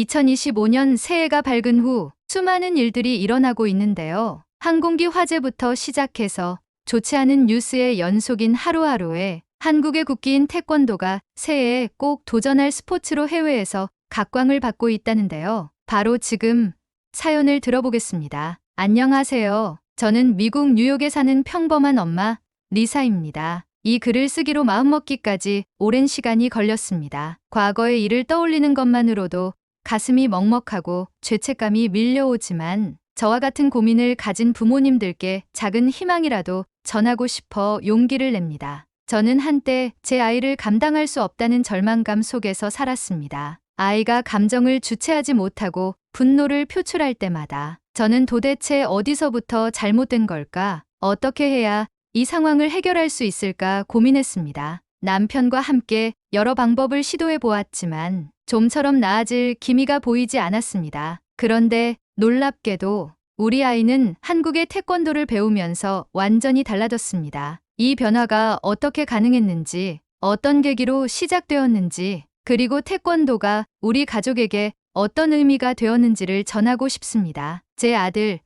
2025년 새해가 밝은 후 수많은 일들이 일어나고 있는데요. 항공기 화재부터 시작해서 좋지 않은 뉴스의 연속인 하루하루에 한국의 국기인 태권도가 새해에 꼭 도전할 스포츠로 해외에서 각광을 받고 있다는데요. 바로 지금 사연을 들어보겠습니다. 안녕하세요. 저는 미국 뉴욕에 사는 평범한 엄마 리사입니다. 이 글을 쓰기로 마음먹기까지 오랜 시간이 걸렸습니다. 과거의 일을 떠올리는 것만으로도 가슴이 먹먹하고 죄책감이 밀려오지만 저와 같은 고민을 가진 부모님들께 작은 희망이라도 전하고 싶어 용기를 냅니다. 저는 한때 제 아이를 감당할 수 없다는 절망감 속에서 살았습니다. 아이가 감정을 주체하지 못하고 분노를 표출할 때마다 저는 도대체 어디서부터 잘못된 걸까? 어떻게 해야 이 상황을 해결할 수 있을까 고민했습니다. 남편과 함께 여러 방법을 시도해 보았지만 좀처럼 나아질 기미가 보이지 않았습니다. 그런데 놀랍게도 우리 아이는 한국의 태권도를 배우면서 완전히 달라졌습니다. 이 변화가 어떻게 가능했는지, 어떤 계기로 시작되었는지, 그리고 태권도가 우리 가족에게 어떤 의미가 되었는지를 전하고 싶습니다. 제 아들,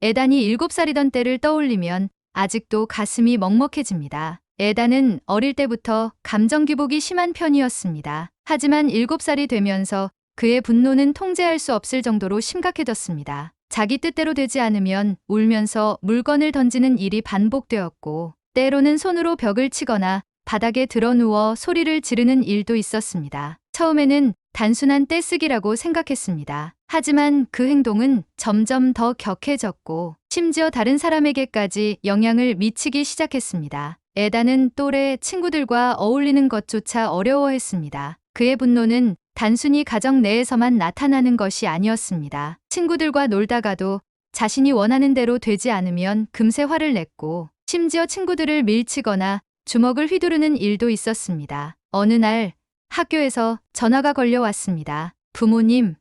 에단이 7살이던 때를 떠올리면 아직도 가슴이 먹먹해집니다. 에단은 어릴 때부터 감정 기복이 심한 편이었습니다. 하지만 7살이 되면서 그의 분노는 통제할 수 없을 정도로 심각해졌습니다. 자기 뜻대로 되지 않으면 울면서 물건을 던지는 일이 반복되었고, 때로는 손으로 벽을 치거나 바닥에 드러누워 소리를 지르는 일도 있었습니다. 처음에는 단순한 떼쓰기라고 생각했습니다. 하지만 그 행동은 점점 더 격해졌고 심지어 다른 사람에게까지 영향을 미치기 시작했습니다. 에단은 또래 친구들과 어울리는 것조차 어려워했습니다. 그의 분노는 단순히 가정 내에서만 나타나는 것이 아니었습니다. 친구들과 놀다가도 자신이 원하는 대로 되지 않으면 금세 화를 냈고 심지어 친구들을 밀치거나 주먹을 휘두르는 일도 있었습니다. 어느 날 학교에서 전화가 걸려왔습니다. 부모님,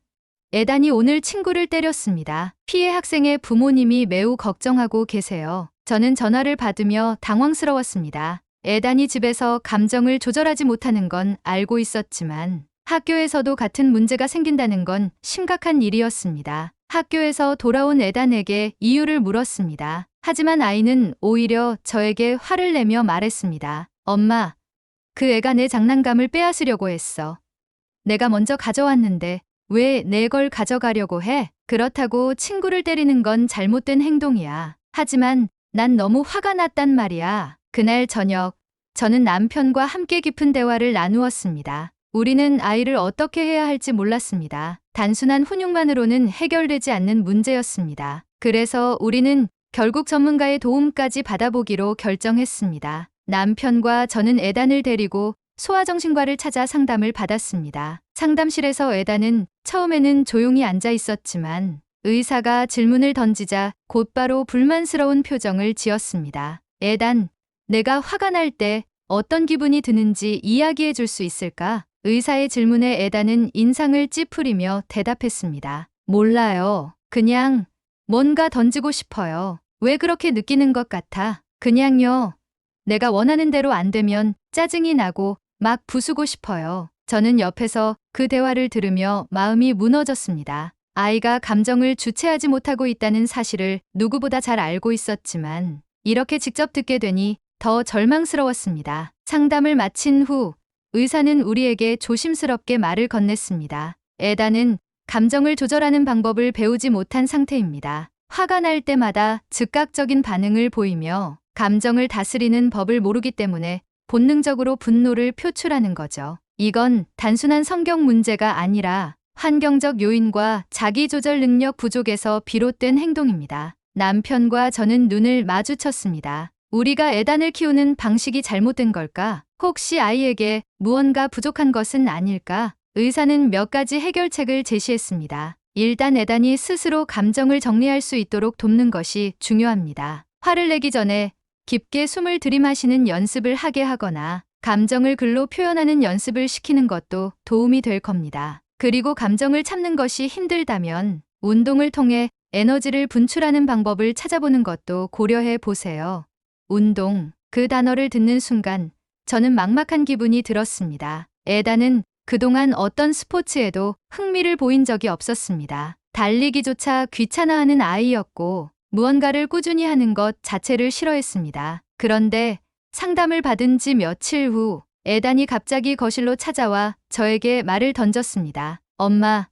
에단이 오늘 친구를 때렸습니다. 피해 학생의 부모님이 매우 걱정하고 계세요. 저는 전화를 받으며 당황스러웠습니다. 에단이 집에서 감정을 조절하지 못하는 건 알고 있었지만 학교에서도 같은 문제가 생긴다는 건 심각한 일이었습니다. 학교에서 돌아온 에단에게 이유를 물었습니다. 하지만 아이는 오히려 저에게 화를 내며 말했습니다. 엄마, 그 애가 내 장난감을 빼앗으려고 했어. 내가 먼저 가져왔는데 왜 내 걸 가져가려고 해? 그렇다고 친구를 때리는 건 잘못된 행동이야. 하지만 난 너무 화가 났단 말이야. 그날 저녁, 저는 남편과 함께 깊은 대화를 나누었습니다. 우리는 아이를 어떻게 해야 할지 몰랐습니다. 단순한 훈육만으로는 해결되지 않는 문제였습니다. 그래서 우리는 결국 전문가의 도움까지 받아보기로 결정했습니다. 남편과 저는 에단을 데리고 소아정신과를 찾아 상담을 받았습니다. 상담실에서 에단은 처음에는 조용히 앉아 있었지만 의사가 질문을 던지자 곧바로 불만스러운 표정을 지었습니다. 에단, 내가 화가 날 때 어떤 기분이 드는지 이야기해 줄 수 있을까? 의사의 질문에 에단은 인상을 찌푸리며 대답했습니다. 몰라요. 그냥 뭔가 던지고 싶어요. 왜 그렇게 느끼는 것 같아? 그냥요. 내가 원하는 대로 안 되면 짜증이 나고 막 부수고 싶어요. 저는 옆에서 그 대화를 들으며 마음이 무너졌습니다. 아이가 감정을 주체하지 못하고 있다는 사실을 누구보다 잘 알고 있었지만 이렇게 직접 듣게 되니 더 절망스러웠습니다. 상담을 마친 후 의사는 우리에게 조심스럽게 말을 건넸습니다. 에단은 감정을 조절하는 방법을 배우지 못한 상태입니다. 화가 날 때마다 즉각적인 반응을 보이며 감정을 다스리는 법을 모르기 때문에 본능적으로 분노를 표출하는 거죠. 이건 단순한 성격 문제가 아니라 환경적 요인과 자기조절 능력 부족에서 비롯된 행동입니다. 남편과 저는 눈을 마주쳤습니다. 우리가 에단을 키우는 방식이 잘못된 걸까? 혹시 아이에게 무언가 부족한 것은 아닐까? 의사는 몇 가지 해결책을 제시했습니다. 일단 에단이 스스로 감정을 정리할 수 있도록 돕는 것이 중요합니다. 화를 내기 전에 깊게 숨을 들이마시는 연습을 하게 하거나 감정을 글로 표현하는 연습을 시키는 것도 도움이 될 겁니다. 그리고 감정을 참는 것이 힘들다면 운동을 통해 에너지를 분출하는 방법을 찾아보는 것도 고려해 보세요. 운동, 그 단어를 듣는 순간 저는 막막한 기분이 들었습니다. 에단은 그동안 어떤 스포츠에도 흥미를 보인 적이 없었습니다. 달리기조차 귀찮아하는 아이였고 무언가를 꾸준히 하는 것 자체를 싫어했습니다. 그런데 상담을 받은 지 며칠 후 에단이 갑자기 거실로 찾아와 저에게 말을 던졌습니다. 엄마,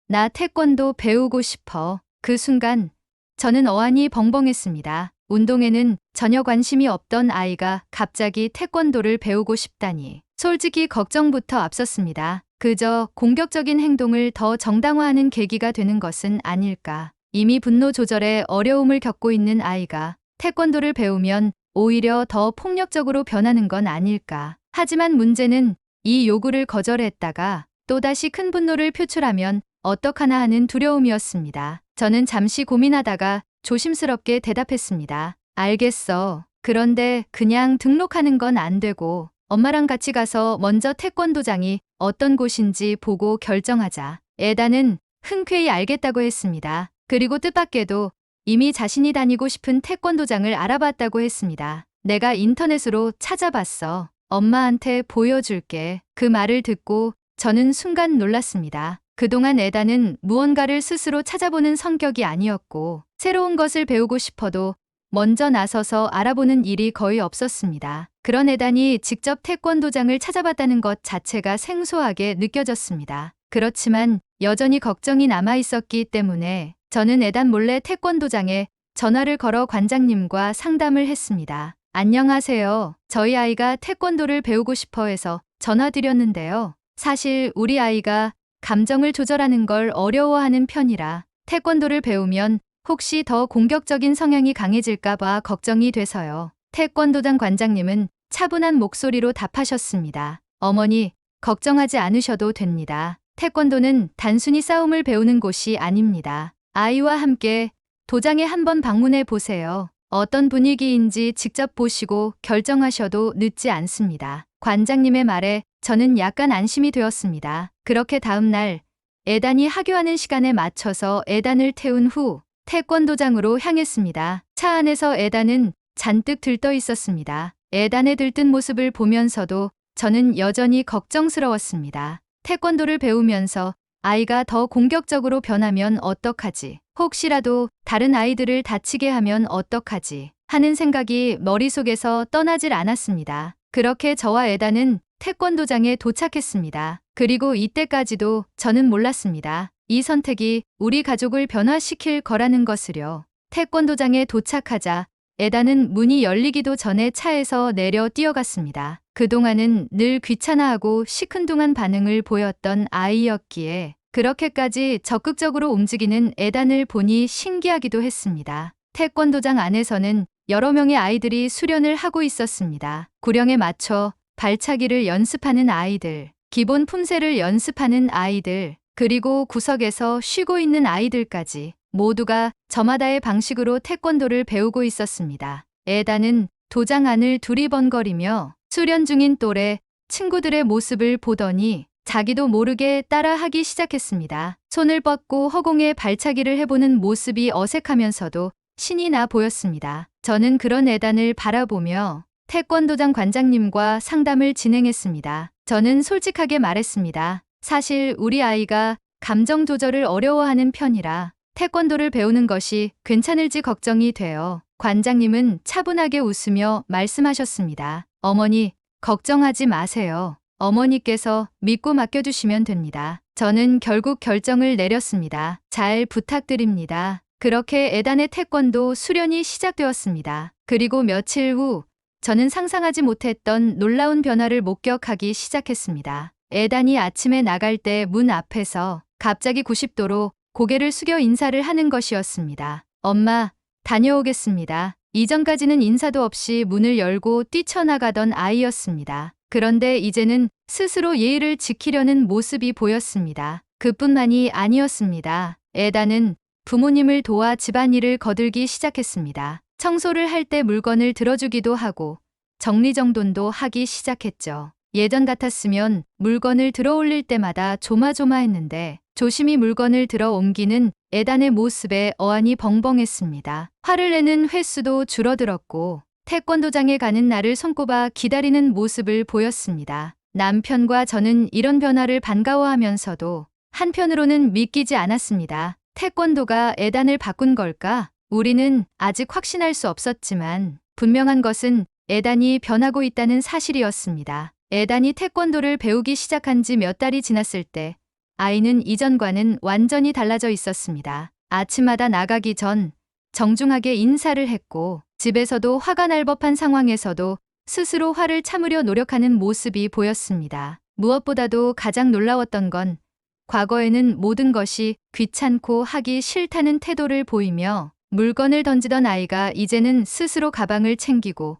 나 태권도 배우고 싶어. 그 순간 저는 어안이 벙벙했습니다. 운동에는 전혀 관심이 없던 아이가 갑자기 태권도를 배우고 싶다니. 솔직히 걱정부터 앞섰습니다. 그저 공격적인 행동을 더 정당화하는 계기가 되는 것은 아닐까. 이미 분노 조절에 어려움을 겪고 있는 아이가 태권도를 배우면 오히려 더 폭력적으로 변하는 건 아닐까. 하지만 문제는 이 요구를 거절했다가 또다시 큰 분노를 표출하면 어떡하나 하는 두려움이었습니다. 저는 잠시 고민하다가 조심스럽게 대답했습니다. 알겠어. 그런데 그냥 등록하는 건 안 되고 엄마랑 같이 가서 먼저 태권도장이 어떤 곳인지 보고 결정하자. 에다는 흔쾌히 알겠다고 했습니다. 그리고 뜻밖에도 이미 자신이 다니고 싶은 태권도장을 알아봤다고 했습니다. 내가 인터넷으로 찾아봤어. 엄마한테 보여줄게. 그 말을 듣고 저는 순간 놀랐습니다. 그동안 에다는 무언가를 스스로 찾아보는 성격이 아니었고 새로운 것을 배우고 싶어도 먼저 나서서 알아보는 일이 거의 없었습니다. 그런 에단이 직접 태권도장을 찾아봤다는 것 자체가 생소하게 느껴졌습니다. 그렇지만 여전히 걱정이 남아 있었기 때문에 저는 에단 몰래 태권도장에 전화를 걸어 관장님과 상담을 했습니다. 안녕하세요. 저희 아이가 태권도를 배우고 싶어 해서 전화드렸는데요. 사실 우리 아이가 감정을 조절하는 걸 어려워하는 편이라 태권도를 배우면 혹시 더 공격적인 성향이 강해질까봐 걱정이 돼서요. 태권도장 관장님은 차분한 목소리로 답하셨습니다. 어머니, 걱정하지 않으셔도 됩니다. 태권도는 단순히 싸움을 배우는 곳이 아닙니다. 아이와 함께 도장에 한번 방문해 보세요. 어떤 분위기인지 직접 보시고 결정하셔도 늦지 않습니다. 관장님의 말에 저는 약간 안심이 되었습니다. 그렇게 다음 날 에단이 하교하는 시간에 맞춰서 에단을 태운 후 태권도장으로 향했습니다. 차 안에서 에단은 잔뜩 들떠 있었습니다. 에단의 들뜬 모습을 보면서도 저는 여전히 걱정스러웠습니다. 태권도를 배우면서 아이가 더 공격적으로 변하면 어떡하지? 혹시라도 다른 아이들을 다치게 하면 어떡하지? 하는 생각이 머릿속에서 떠나질 않았습니다. 그렇게 저와 에단은 태권도장에 도착했습니다. 그리고 이때까지도 저는 몰랐습니다. 이 선택이 우리 가족을 변화시킬 거라는 것을요. 태권도장에 도착하자 에단은 문이 열리기도 전에 차에서 내려 뛰어갔습니다. 그동안은 늘 귀찮아하고 시큰둥한 반응을 보였던 아이였기에 그렇게까지 적극적으로 움직이는 에단을 보니 신기하기도 했습니다. 태권도장 안에서는 여러 명의 아이들이 수련을 하고 있었습니다. 구령에 맞춰 발차기를 연습하는 아이들, 기본 품새를 연습하는 아이들, 그리고 구석에서 쉬고 있는 아이들까지 모두가 저마다의 방식으로 태권도를 배우고 있었습니다. 에단은 도장 안을 두리번거리며 수련 중인 또래 친구들의 모습을 보더니 자기도 모르게 따라하기 시작했습니다. 손을 뻗고 허공에 발차기를 해보는 모습이 어색하면서도 신이 나 보였습니다. 저는 그런 에단을 바라보며 태권도장 관장님과 상담을 진행했습니다. 저는 솔직하게 말했습니다. 사실 우리 아이가 감정 조절을 어려워하는 편이라 태권도를 배우는 것이 괜찮을지 걱정이 돼요. 관장님은 차분하게 웃으며 말씀하셨습니다. 어머니, 걱정하지 마세요. 어머니께서 믿고 맡겨주시면 됩니다. 저는 결국 결정을 내렸습니다. 잘 부탁드립니다. 그렇게 에단의 태권도 수련이 시작되었습니다. 그리고 며칠 후 저는 상상하지 못했던 놀라운 변화를 목격하기 시작했습니다. 에단이 아침에 나갈 때 문 앞에서 갑자기 90도로 고개를 숙여 인사를 하는 것이었습니다. 엄마, 다녀오겠습니다. 이전까지는 인사도 없이 문을 열고 뛰쳐나가던 아이였습니다. 그런데 이제는 스스로 예의를 지키려는 모습이 보였습니다. 그뿐만이 아니었습니다. 에단은 부모님을 도와 집안일을 거들기 시작했습니다. 청소를 할 때 물건을 들어주기도 하고 정리정돈도 하기 시작했죠. 예전 같았으면 물건을 들어 올릴 때마다 조마조마했는데 조심히 물건을 들어 옮기는 에단의 모습에 어안이 벙벙했습니다. 화를 내는 횟수도 줄어들었고 태권도장에 가는 날을 손꼽아 기다리는 모습을 보였습니다. 남편과 저는 이런 변화를 반가워하면서도 한편으로는 믿기지 않았습니다. 태권도가 에단을 바꾼 걸까? 우리는 아직 확신할 수 없었지만 분명한 것은 에단이 변하고 있다는 사실이었습니다. 에단이 태권도를 배우기 시작한 지 몇 달이 지났을 때 아이는 이전과는 완전히 달라져 있었습니다. 아침마다 나가기 전 정중하게 인사를 했고 집에서도 화가 날 법한 상황에서도 스스로 화를 참으려 노력하는 모습이 보였습니다. 무엇보다도 가장 놀라웠던 건 과거에는 모든 것이 귀찮고 하기 싫다는 태도를 보이며 물건을 던지던 아이가 이제는 스스로 가방을 챙기고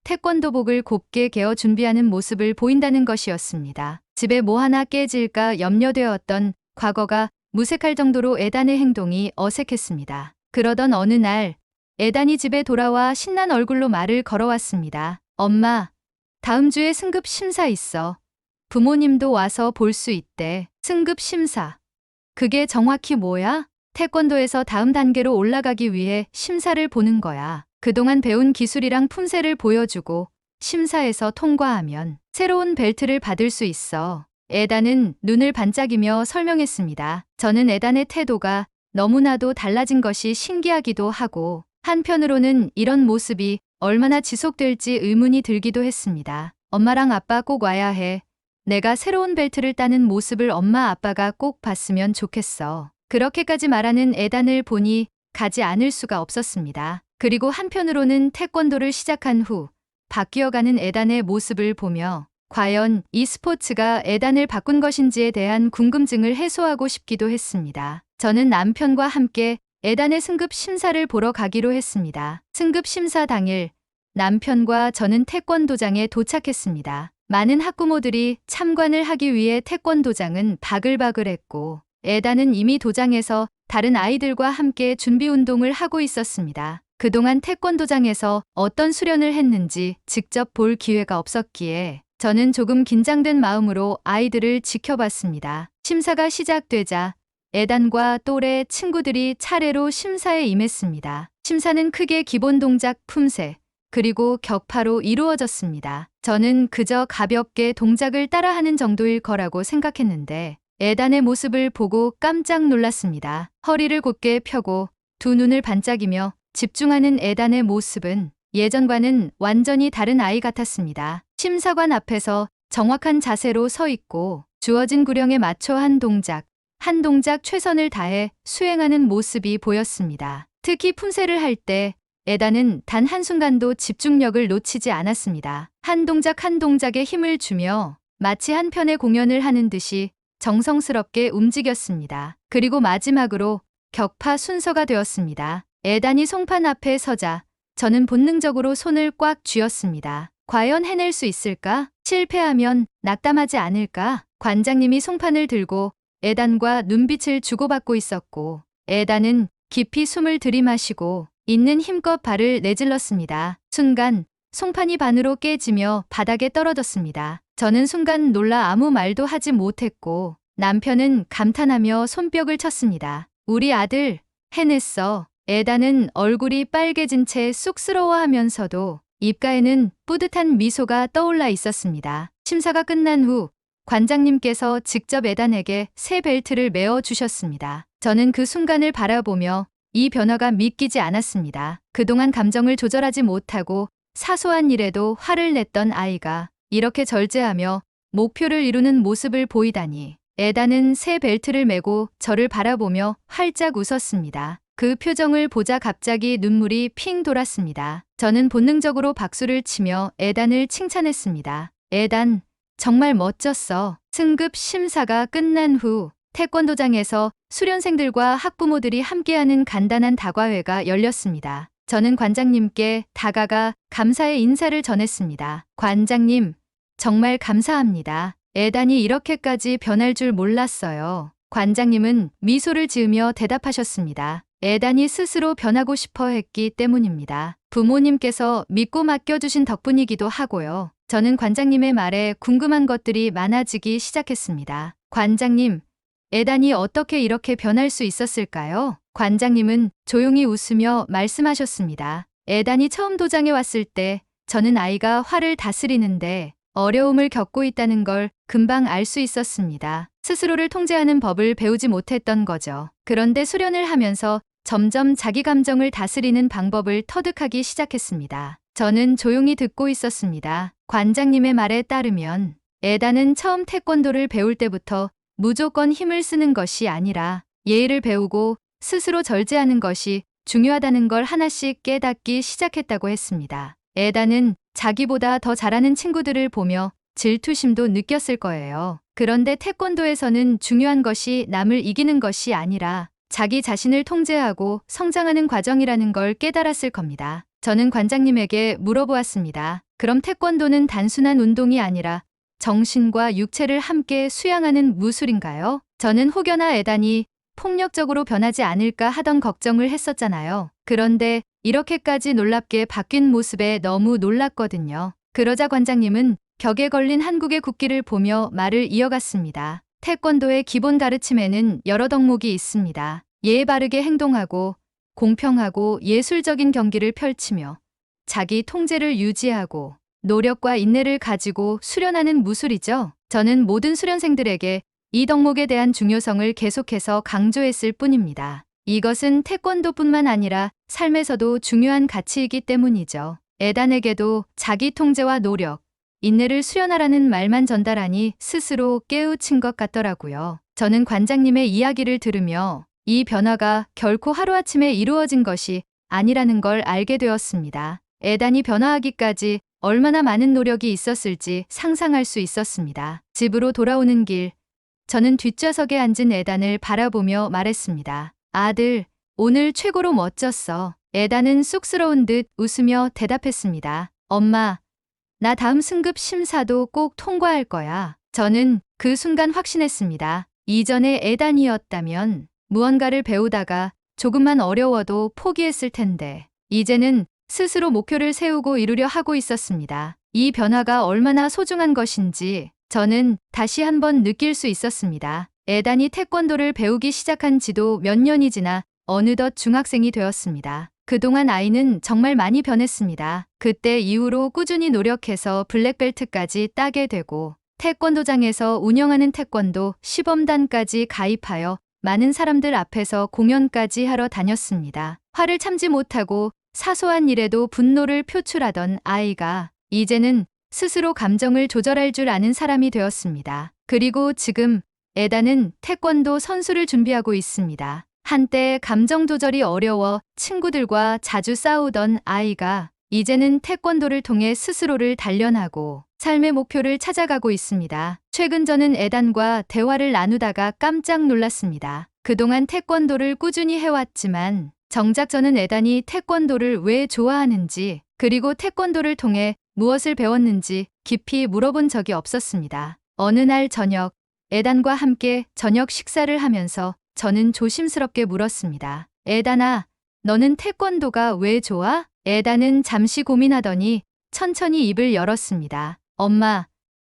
태권도복을 곱게 개어 준비하는 모습을 보인다는 것이었습니다. 집에 뭐 하나 깨질까 염려되었던 과거가 무색할 정도로 에단의 행동이 어색했습니다. 그러던 어느 날 에단이 집에 돌아와 신난 얼굴로 말을 걸어왔습니다. 엄마, 다음 주에 승급 심사 있어. 부모님도 와서 볼 수 있대. 승급 심사. 그게 정확히 뭐야? 태권도에서 다음 단계로 올라가기 위해 심사를 보는 거야. 그동안 배운 기술이랑 품새를 보여주고 심사에서 통과하면 새로운 벨트를 받을 수 있어. 에단은 눈을 반짝이며 설명했습니다. 저는 에단의 태도가 너무나도 달라진 것이 신기하기도 하고 한편으로는 이런 모습이 얼마나 지속될지 의문이 들기도 했습니다. 엄마랑 아빠 꼭 와야 해. 내가 새로운 벨트를 따는 모습을 엄마 아빠가 꼭 봤으면 좋겠어. 그렇게까지 말하는 에단을 보니 가지 않을 수가 없었습니다. 그리고 한편으로는 태권도를 시작한 후 바뀌어가는 에단의 모습을 보며 과연 이 스포츠가 에단을 바꾼 것인지에 대한 궁금증을 해소하고 싶기도 했습니다. 저는 남편과 함께 에단의 승급 심사를 보러 가기로 했습니다. 승급 심사 당일 남편과 저는 태권도장에 도착했습니다. 많은 학부모들이 참관을 하기 위해 태권도장은 바글바글했고 에단은 이미 도장에서 다른 아이들과 함께 준비 운동을 하고 있었습니다. 그동안 태권도장에서 어떤 수련을 했는지 직접 볼 기회가 없었기에 저는 조금 긴장된 마음으로 아이들을 지켜봤습니다. 심사가 시작되자 에단과 또래 친구들이 차례로 심사에 임했습니다. 심사는 크게 기본 동작 품새, 그리고 격파로 이루어졌습니다. 저는 그저 가볍게 동작을 따라하는 정도일 거라고 생각했는데 에단의 모습을 보고 깜짝 놀랐습니다. 허리를 곧게 펴고 두 눈을 반짝이며 집중하는 에단의 모습은 예전과는 완전히 다른 아이 같았습니다. 심사관 앞에서 정확한 자세로 서 있고 주어진 구령에 맞춰 한 동작 최선을 다해 수행하는 모습이 보였습니다. 특히 품새를 할 때 에단은 단 한순간도 집중력을 놓치지 않았습니다. 한 동작에 힘을 주며 마치 한 편의 공연을 하는 듯이 정성스럽게 움직였습니다. 그리고 마지막으로 격파 순서가 되었습니다. 에단이 송판 앞에 서자 저는 본능적으로 손을 꽉 쥐었습니다. 과연 해낼 수 있을까? 실패하면 낙담하지 않을까? 관장님이 송판을 들고 에단과 눈빛을 주고받고 있었고 에단은 깊이 숨을 들이마시고 있는 힘껏 발을 내질렀습니다. 순간 송판이 반으로 깨지며 바닥에 떨어졌습니다. 저는 순간 놀라 아무 말도 하지 못했고 남편은 감탄하며 손뼉을 쳤습니다. 우리 아들 해냈어. 에단은 얼굴이 빨개진 채 쑥스러워하면서도 입가에는 뿌듯한 미소가 떠올라 있었습니다. 심사가 끝난 후 관장님께서 직접 에단에게 새 벨트를 메어 주셨습니다. 저는 그 순간을 바라보며 이 변화가 믿기지 않았습니다. 그동안 감정을 조절하지 못하고 사소한 일에도 화를 냈던 아이가 이렇게 절제하며 목표를 이루는 모습을 보이다니. 에단은 새 벨트를 메고 저를 바라보며 활짝 웃었습니다. 그 표정을 보자 갑자기 눈물이 핑 돌았습니다. 저는 본능적으로 박수를 치며 에단을 칭찬했습니다. 에단, 정말 멋졌어. 승급 심사가 끝난 후 태권도장에서 수련생들과 학부모들이 함께하는 간단한 다과회가 열렸습니다. 저는 관장님께 다가가 감사의 인사를 전했습니다. 관장님, 정말 감사합니다. 에단이 이렇게까지 변할 줄 몰랐어요. 관장님은 미소를 지으며 대답하셨습니다. 에단이 스스로 변하고 싶어 했기 때문입니다. 부모님께서 믿고 맡겨주신 덕분이기도 하고요. 저는 관장님의 말에 궁금한 것들이 많아지기 시작했습니다. 관장님, 에단이 어떻게 이렇게 변할 수 있었을까요? 관장님은 조용히 웃으며 말씀하셨습니다. 에단이 처음 도장에 왔을 때 저는 아이가 화를 다스리는데 어려움을 겪고 있다는 걸 금방 알 수 있었습니다. 스스로를 통제하는 법을 배우지 못했던 거죠. 그런데 수련을 하면서 점점 자기 감정을 다스리는 방법을 터득하기 시작했습니다. 저는 조용히 듣고 있었습니다. 관장님의 말에 따르면 에단은 처음 태권도를 배울 때부터 무조건 힘을 쓰는 것이 아니라 예의를 배우고 스스로 절제하는 것이 중요하다는 걸 하나씩 깨닫기 시작했다고 했습니다. 에단은 자기보다 더 잘하는 친구들을 보며 질투심도 느꼈을 거예요. 그런데 태권도에서는 중요한 것이 남을 이기는 것이 아니라 자기 자신을 통제하고 성장하는 과정이라는 걸 깨달았을 겁니다. 저는 관장님에게 물어보았습니다. 그럼 태권도는 단순한 운동이 아니라 정신과 육체를 함께 수양하는 무술인가요? 저는 혹여나 에단이 폭력적으로 변하지 않을까 하던 걱정을 했었잖아요. 그런데 이렇게까지 놀랍게 바뀐 모습에 너무 놀랐거든요. 그러자 관장님은 벽에 걸린 한국의 국기를 보며 말을 이어갔습니다. 태권도의 기본 가르침에는 여러 덕목이 있습니다. 예의 바르게 행동하고 공평하고 예술적인 경기를 펼치며 자기 통제를 유지하고 노력과 인내를 가지고 수련하는 무술이죠. 저는 모든 수련생들에게 이 덕목에 대한 중요성을 계속해서 강조했을 뿐입니다. 이것은 태권도뿐만 아니라 삶에서도 중요한 가치이기 때문이죠. 에단에게도 자기 통제와 노력, 인내를 수련하라는 말만 전달하니 스스로 깨우친 것 같더라고요. 저는 관장님의 이야기를 들으며 이 변화가 결코 하루아침에 이루어진 것이 아니라는 걸 알게 되었습니다. 에단이 변화하기까지 얼마나 많은 노력이 있었을지 상상할 수 있었습니다. 집으로 돌아오는 길, 저는 뒷좌석에 앉은 에단을 바라보며 말했습니다. 아들, 오늘 최고로 멋졌어. 에단은 쑥스러운 듯 웃으며 대답했습니다. 엄마, 나 다음 승급 심사도 꼭 통과할 거야. 저는 그 순간 확신했습니다. 이전에 에단이었다면 무언가를 배우다가 조금만 어려워도 포기했을 텐데 이제는 스스로 목표를 세우고 이루려 하고 있었습니다. 이 변화가 얼마나 소중한 것인지 저는 다시 한번 느낄 수 있었습니다. 에단이 태권도를 배우기 시작한 지도 몇 년이 지나 어느덧 중학생이 되었습니다. 그동안 아이는 정말 많이 변했습니다. 그때 이후로 꾸준히 노력해서 블랙벨트까지 따게 되고 태권도장에서 운영하는 태권도 시범단까지 가입하여 많은 사람들 앞에서 공연까지 하러 다녔습니다. 화를 참지 못하고 사소한 일에도 분노를 표출하던 아이가 이제는 스스로 감정을 조절할 줄 아는 사람이 되었습니다. 그리고 지금 에단은 태권도 선수를 준비하고 있습니다. 한때 감정 조절이 어려워 친구들과 자주 싸우던 아이가 이제는 태권도를 통해 스스로를 단련하고 삶의 목표를 찾아가고 있습니다. 최근 저는 에단과 대화를 나누다가 깜짝 놀랐습니다. 그동안 태권도를 꾸준히 해왔지만 정작 저는 에단이 태권도를 왜 좋아하는지 그리고 태권도를 통해 무엇을 배웠는지 깊이 물어본 적이 없었습니다. 어느 날 저녁, 에단과 함께 저녁 식사를 하면서 저는 조심스럽게 물었습니다. 에단아, 너는 태권도가 왜 좋아? 에단은 잠시 고민하더니 천천히 입을 열었습니다. 엄마,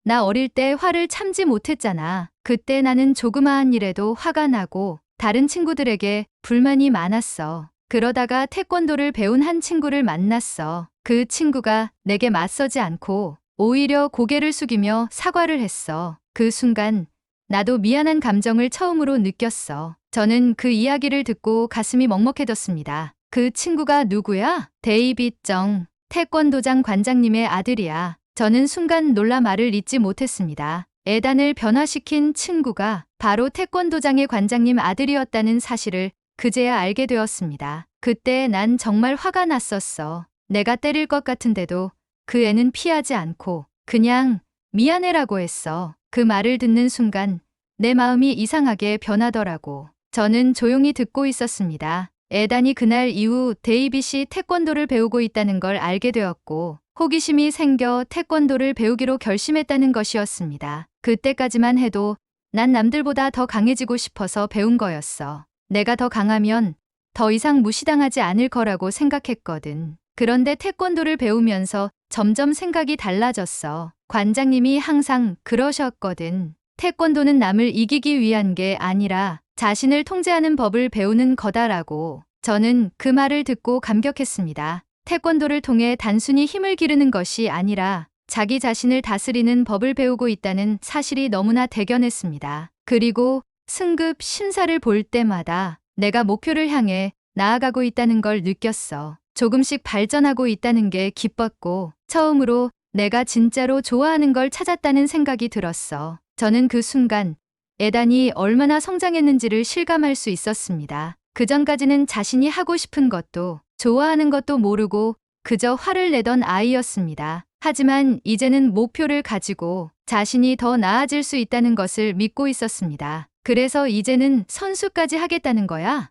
나 어릴 때 화를 참지 못했잖아. 그때 나는 조그마한 일에도 화가 나고 다른 친구들에게 불만이 많았어. 그러다가 태권도를 배운 한 친구를 만났어. 그 친구가 내게 맞서지 않고 오히려 고개를 숙이며 사과를 했어. 그 순간 나도 미안한 감정을 처음으로 느꼈어. 저는 그 이야기를 듣고 가슴이 먹먹해졌습니다. 그 친구가 누구야? 데이빗 정, 태권도장 관장님의 아들이야. 저는 순간 놀라 말을 잇지 못했습니다. 에단을 변화시킨 친구가 바로 태권도장의 관장님 아들이었다는 사실을 그제야 알게 되었습니다. 그때 난 정말 화가 났었어. 내가 때릴 것 같은데도 그 애는 피하지 않고 그냥 미안해라고 했어. 그 말을 듣는 순간 내 마음이 이상하게 변하더라고. 저는 조용히 듣고 있었습니다. 에단이 그날 이후 데이빗이 태권도를 배우고 있다는 걸 알게 되었고 호기심이 생겨 태권도를 배우기로 결심했다는 것이었습니다. 그때까지만 해도 난 남들보다 더 강해지고 싶어서 배운 거였어. 내가 더 강하면 더 이상 무시당하지 않을 거라고 생각했거든. 그런데 태권도를 배우면서 점점 생각이 달라졌어. 관장님이 항상 그러셨거든. 태권도는 남을 이기기 위한 게 아니라 자신을 통제하는 법을 배우는 거다라고. 저는 그 말을 듣고 감격했습니다. 태권도를 통해 단순히 힘을 기르는 것이 아니라 자기 자신을 다스리는 법을 배우고 있다는 사실이 너무나 대견했습니다. 그리고 승급 심사를 볼 때마다 내가 목표를 향해 나아가고 있다는 걸 느꼈어. 조금씩 발전하고 있다는 게 기뻤고 처음으로 내가 진짜로 좋아하는 걸 찾았다는 생각이 들었어. 저는 그 순간 에단이 얼마나 성장했는지를 실감할 수 있었습니다. 그전까지는 자신이 하고 싶은 것도 좋아하는 것도 모르고 그저 화를 내던 아이였습니다. 하지만 이제는 목표를 가지고 자신이 더 나아질 수 있다는 것을 믿고 있었습니다. 그래서 이제는 선수까지 하겠다는 거야?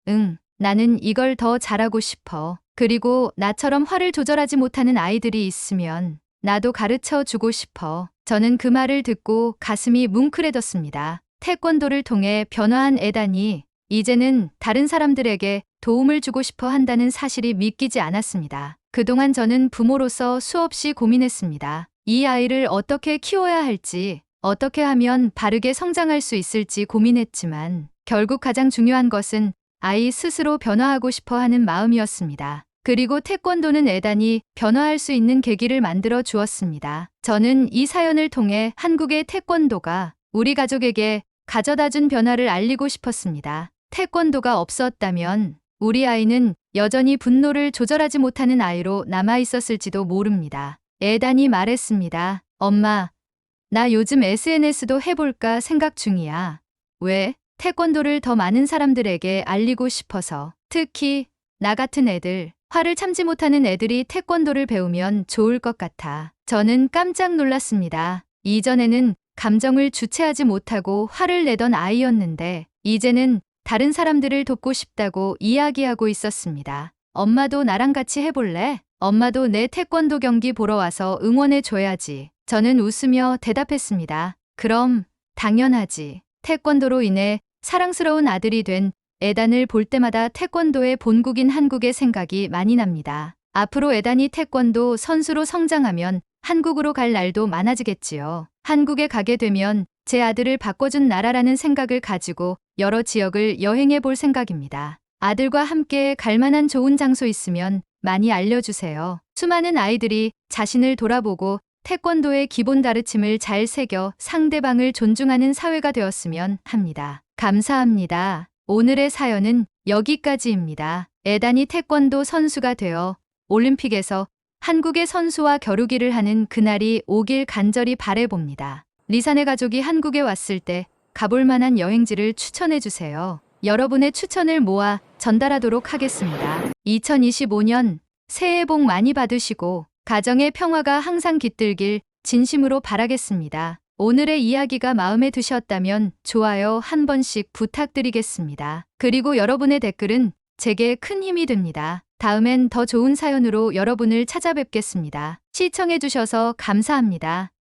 응, 나는 이걸 더 잘하고 싶어. 그리고 나처럼 화를 조절하지 못하는 아이들이 있으면 나도 가르쳐 주고 싶어. 저는 그 말을 듣고 가슴이 뭉클해졌습니다. 태권도를 통해 변화한 에단이 이제는 다른 사람들에게 도움을 주고 싶어 한다는 사실이 믿기지 않았습니다. 그동안 저는 부모로서 수없이 고민했습니다. 이 아이를 어떻게 키워야 할지, 어떻게 하면 바르게 성장할 수 있을지 고민했지만 결국 가장 중요한 것은 아이 스스로 변화하고 싶어 하는 마음이었습니다. 그리고 태권도는 에단이 변화할 수 있는 계기를 만들어 주었습니다. 저는 이 사연을 통해 한국의 태권도가 우리 가족에게 가져다준 변화를 알리고 싶었습니다. 태권도가 없었다면 우리 아이는 여전히 분노를 조절하지 못하는 아이로 남아 있었을지도 모릅니다. 에단이 말했습니다. 엄마, 나 요즘 SNS도 해볼까 생각 중이야. 왜? 태권도를 더 많은 사람들에게 알리고 싶어서. 특히 나 같은 애들, 화를 참지 못하는 애들이 태권도를 배우면 좋을 것 같아. 저는 깜짝 놀랐습니다. 이전에는 감정을 주체하지 못하고 화를 내던 아이였는데 이제는 다른 사람들을 돕고 싶다고 이야기하고 있었습니다. 엄마도 나랑 같이 해볼래? 엄마도 내 태권도 경기 보러 와서 응원해 줘야지. 저는 웃으며 대답했습니다. 그럼 당연하지. 태권도로 인해 사랑스러운 아들이 된 에단을 볼 때마다 태권도의 본국인 한국의 생각이 많이 납니다. 앞으로 에단이 태권도 선수로 성장하면 한국으로 갈 날도 많아지겠지요. 한국에 가게 되면 제 아들을 바꿔준 나라라는 생각을 가지고 여러 지역을 여행해 볼 생각입니다. 아들과 함께 갈 만한 좋은 장소 있으면 많이 알려주세요. 수많은 아이들이 자신을 돌아보고 태권도의 기본 가르침을 잘 새겨 상대방을 존중하는 사회가 되었으면 합니다. 감사합니다. 오늘의 사연은 여기까지입니다. 에단이 태권도 선수가 되어 올림픽에서 한국의 선수와 겨루기를 하는 그날이 오길 간절히 바라봅니다. 리사네 가족이 한국에 왔을 때 가볼 만한 여행지를 추천해 주세요. 여러분의 추천을 모아 전달하도록 하겠습니다. 2025년 새해 복 많이 받으시고 가정의 평화가 항상 깃들길 진심으로 바라겠습니다. 오늘의 이야기가 마음에 드셨다면 좋아요 한 번씩 부탁드리겠습니다. 그리고 여러분의 댓글은 제게 큰 힘이 됩니다. 다음엔 더 좋은 사연으로 여러분을 찾아뵙겠습니다. 시청해주셔서 감사합니다.